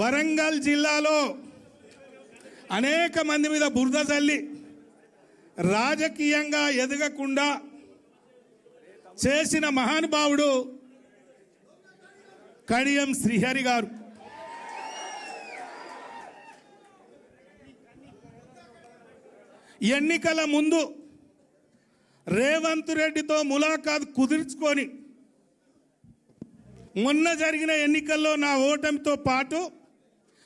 వరంగల్ జిల్లాలో అనేక మంది మీద బురద చల్లి రాజకీయంగా ఎదగకుండా చేసిన మహానుభావుడు కడియం శ్రీహరి గారు. ఎన్నికల ముందు రేవంత్ రెడ్డితో ములాఖాత్ కుదుర్చుకొని మొన్న జరిగిన ఎన్నికల్లో నా ఓటమితో పాటు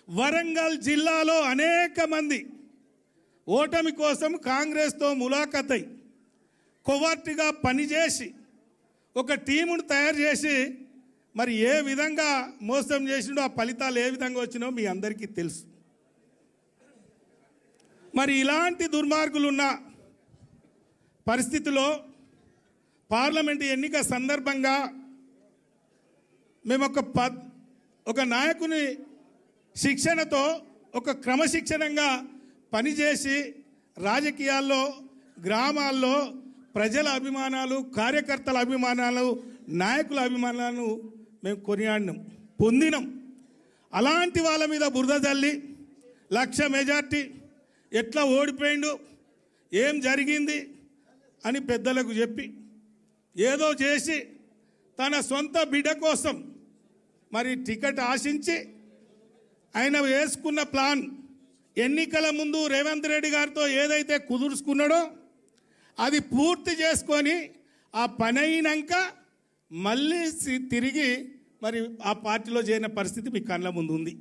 వరంగల్ జిల్లాలో అనేక మంది ఓటమి కోసం కాంగ్రెస్తో ములాఖాత్ కొవర్ట్గా పనిచేసి ఒక టీమును తయారు చేసి మరి ఏ విధంగా మోసం చేసిండో ఆ ఫలితాలు ఏ విధంగా వచ్చినో మీ అందరికీ తెలుసు. మరి ఇలాంటి దుర్మార్గులున్న పరిస్థితిలో పార్లమెంటు ఎన్నిక సందర్భంగా మేము ఒక నాయకుని శిక్షణతో ఒక క్రమశిక్షణంగా పనిచేసి రాజకీయాల్లో గ్రామాల్లో ప్రజల అభిమానాలు, కార్యకర్తల అభిమానాలు, నాయకుల అభిమానాలను మేము కొనియాడినాం, పొందినాం. అలాంటి వాళ్ళ మీద బురద జల్లి 1,00,000 మెజార్టీ ఎట్లా ఓడిపోయిండు, ఏం జరిగింది అని పెద్దలకు చెప్పి ఏదో చేసి తన సొంత బిడ్డ కోసం మరి టికెట్ ఆశించి ఆయన వేసుకున్న ప్లాన్ ఎన్నికల ముందు రేవంత్ రెడ్డి గారితో ఏదైతే కుదుర్చుకున్నాడో అది పూర్తి చేసుకొని ఆ పని అయినాక మళ్ళీ తిరిగి మరి ఆ పార్టీలో చేరిన పరిస్థితి మీ కళ్ళ ముందు ఉంది.